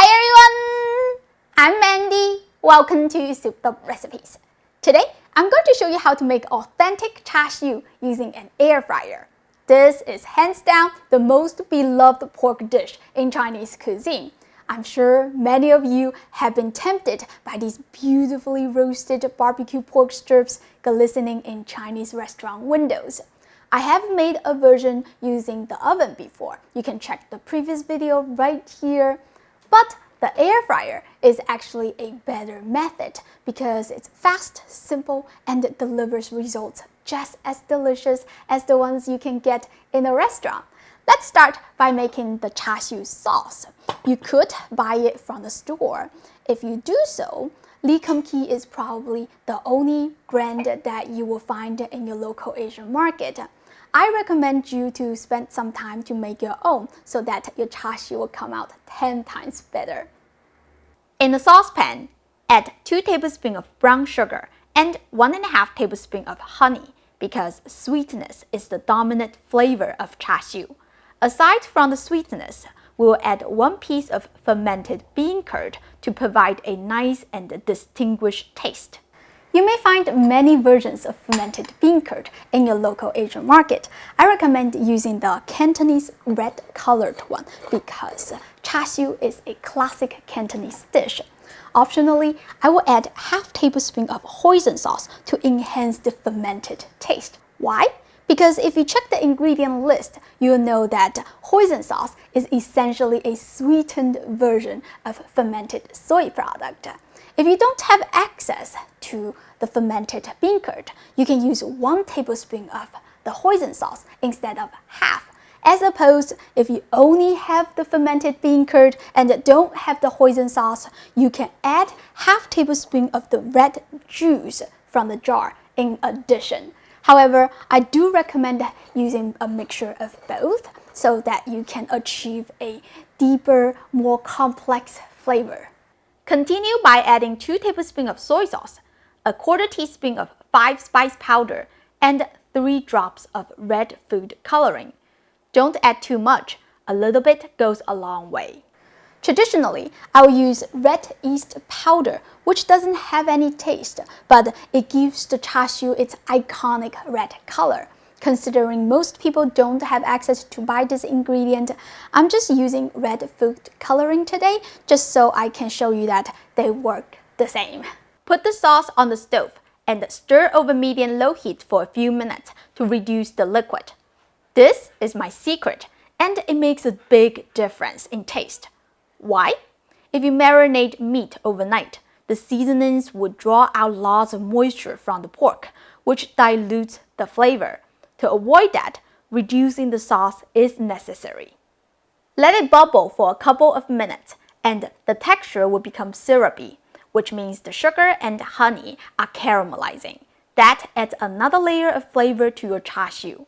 Hi everyone! I'm Mandy. Welcome to Souped Up Recipes. Today, I'm going to show you how to make authentic char siu using an air fryer. This is hands down the most beloved pork dish in Chinese cuisine. I'm sure many of you have been tempted by these beautifully roasted barbecue pork strips glistening in Chinese restaurant windows. I have made a version using the oven before. You can check the previous video right here. But the air fryer is actually a better method because it's fast, simple, and delivers results just as delicious as the ones you can get in a restaurant. Let's start by making the char siu sauce. You could buy it from the store. If you do so, Li Kum Ki is probably the only brand that you will find in your local Asian market. I recommend you to spend some time to make your own so that your char siu will come out 10 times better. In a saucepan, add 2 tablespoons of brown sugar and 1.5 tablespoons of honey because sweetness is the dominant flavor of char siu. Aside from the sweetness, we will add 1 piece of fermented bean curd to provide a nice and distinguished taste. You may find many versions of fermented bean curd in your local Asian market. I recommend using the Cantonese red colored one because char siu is a classic Cantonese dish. Optionally, I will add half tablespoon of hoisin sauce to enhance the fermented taste. Why? Because if you check the ingredient list, you'll know that hoisin sauce is essentially a sweetened version of fermented soy product. If you don't have access to the fermented bean curd, you can use 1 tablespoon of the hoisin sauce instead of half. As opposed, if you only have the fermented bean curd and don't have the hoisin sauce, you can add half tablespoon of the red juice from the jar in addition. However, I do recommend using a mixture of both so that you can achieve a deeper, more complex flavor. Continue by adding 2 tablespoons of soy sauce, a 1/4 teaspoon of 5-spice powder, and 3 drops of red food coloring. Don't add too much, a little bit goes a long way. Traditionally, I will use red yeast powder, which doesn't have any taste, but it gives the char siu its iconic red color. Considering most people don't have access to buy this ingredient, I'm just using red food coloring today just so I can show you that they work the same. Put the sauce on the stove and stir over medium-low heat for a few minutes to reduce the liquid. This is my secret, and it makes a big difference in taste. Why? If you marinate meat overnight, the seasonings will draw out lots of moisture from the pork, which dilutes the flavor. To avoid that, reducing the sauce is necessary. Let it bubble for a couple of minutes, and the texture will become syrupy, which means the sugar and honey are caramelizing. That adds another layer of flavor to your char siu.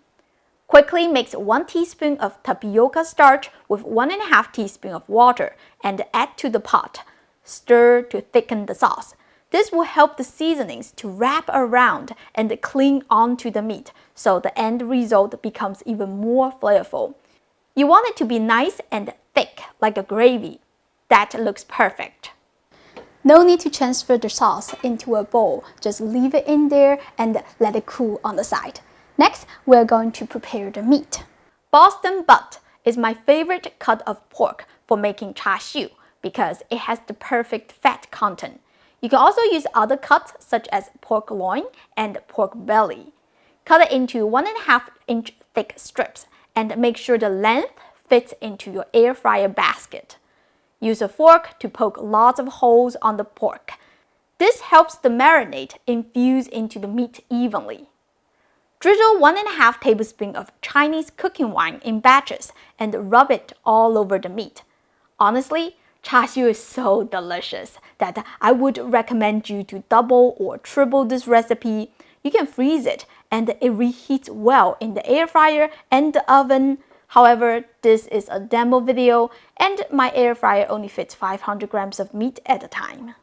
Quickly mix 1 teaspoon of tapioca starch with 1.5 teaspoons of water and add to the pot. Stir to thicken the sauce. This will help the seasonings to wrap around and cling onto the meat, so the end result becomes even more flavorful. You want it to be nice and thick, like a gravy. That looks perfect. No need to transfer the sauce into a bowl. Just leave it in there and let it cool on the side. Next, we're going to prepare the meat. Boston butt is my favorite cut of pork for making char siu because it has the perfect fat content. You can also use other cuts such as pork loin and pork belly. Cut it into 1.5-inch thick strips and make sure the length fits into your air fryer basket. Use a fork to poke lots of holes on the pork. This helps the marinade infuse into the meat evenly. Drizzle 1.5 tablespoons of Chinese cooking wine in batches and rub it all over the meat. Honestly, char siu is so delicious that I would recommend you to double or triple this recipe. You can freeze it and it reheats well in the air fryer and the oven. However, this is a demo video and my air fryer only fits 500 grams of meat at a time.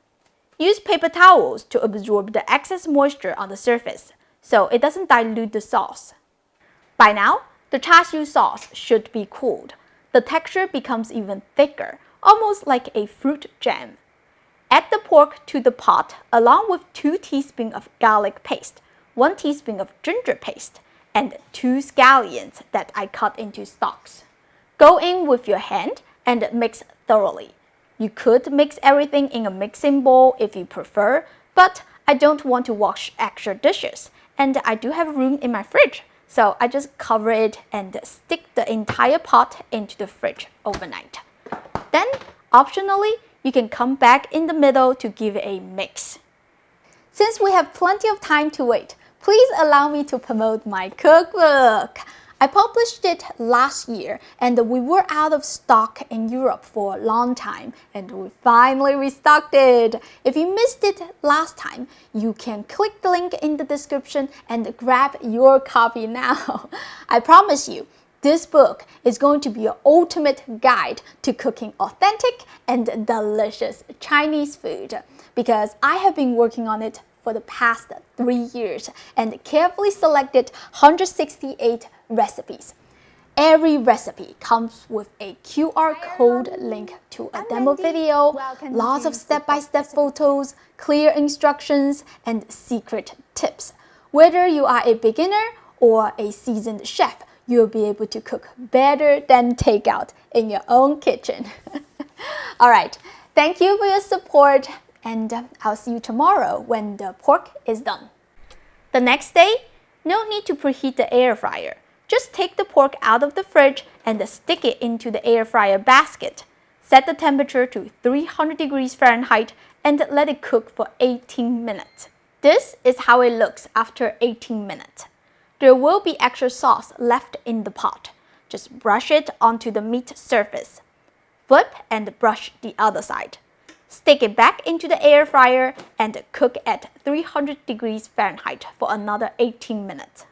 Use paper towels to absorb the excess moisture on the surface so it doesn't dilute the sauce. By now, the char siu sauce should be cooled. The texture becomes even thicker, almost like a fruit jam. Add the pork to the pot along with 2 teaspoons of garlic paste, 1 teaspoon of ginger paste, and 2 scallions that I cut into stalks. Go in with your hand and mix thoroughly. You could mix everything in a mixing bowl if you prefer, but I don't want to wash extra dishes, and I do have room in my fridge, so I just cover it and stick the entire pot into the fridge overnight. Then, optionally, you can come back in the middle to give it a mix. Since we have plenty of time to wait, please allow me to promote my cookbook. I published it last year and we were out of stock in Europe for a long time and we finally restocked it. If you missed it last time, you can click the link in the description and grab your copy now. I promise you, this book is going to be your ultimate guide to cooking authentic and delicious Chinese food because I have been working on it for the past 3 years and carefully selected 168 recipes. Every recipe comes with a QR code link to a demo video, lots of step-by-step photos, clear instructions, and secret tips. Whether you are a beginner or a seasoned chef, you'll be able to cook better than takeout in your own kitchen. All right, thank you for your support, and I'll see you tomorrow when the pork is done. The next day, no need to preheat the air fryer. Just take the pork out of the fridge and stick it into the air fryer basket. Set the temperature to 300 degrees Fahrenheit and let it cook for 18 minutes. This is how it looks after 18 minutes. There will be extra sauce left in the pot. Just brush it onto the meat surface. Flip and brush the other side. Stick it back into the air fryer and cook at 300 degrees Fahrenheit for another 18 minutes.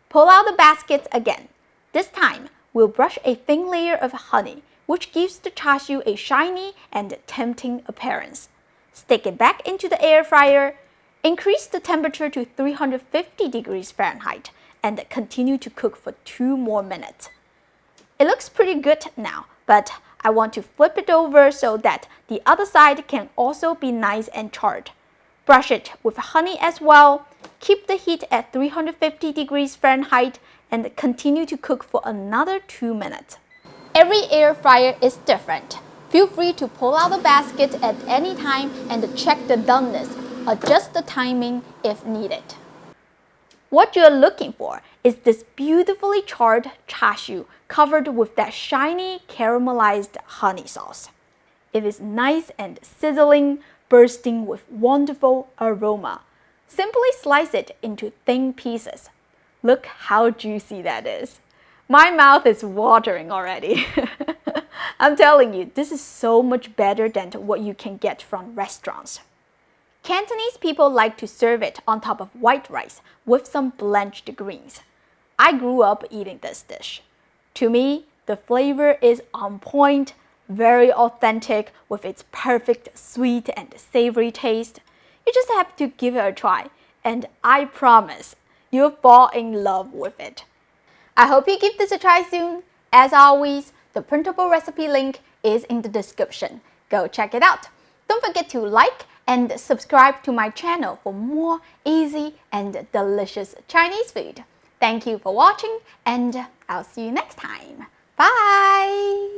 Pull out the basket again. This time, we'll brush a thin layer of honey, which gives the char siu a shiny and tempting appearance. Stick it back into the air fryer. Increase the temperature to 350 degrees Fahrenheit and continue to cook for 2 more minutes. It looks pretty good now, but I want to flip it over so that the other side can also be nice and charred. Brush it with honey as well. Keep the heat at 350 degrees Fahrenheit and continue to cook for another 2 minutes. Every air fryer is different. Feel free to pull out the basket at any time and check the doneness. Adjust the timing if needed. What you're looking for is this beautifully charred char siu covered with that shiny caramelized honey sauce. It is nice and sizzling, bursting with wonderful aroma. Simply slice it into thin pieces. Look how juicy that is. My mouth is watering already. I'm telling you, this is so much better than what you can get from restaurants. Cantonese people like to serve it on top of white rice with some blanched greens. I grew up eating this dish. To me, the flavor is on point, very authentic with its perfect sweet and savory taste. You just have to give it a try, and I promise you'll fall in love with it. I hope you give this a try soon. As always, the printable recipe link is in the description. Go check it out. Don't forget to like and subscribe to my channel for more easy and delicious Chinese food. Thank you for watching, and I'll see you next time. Bye!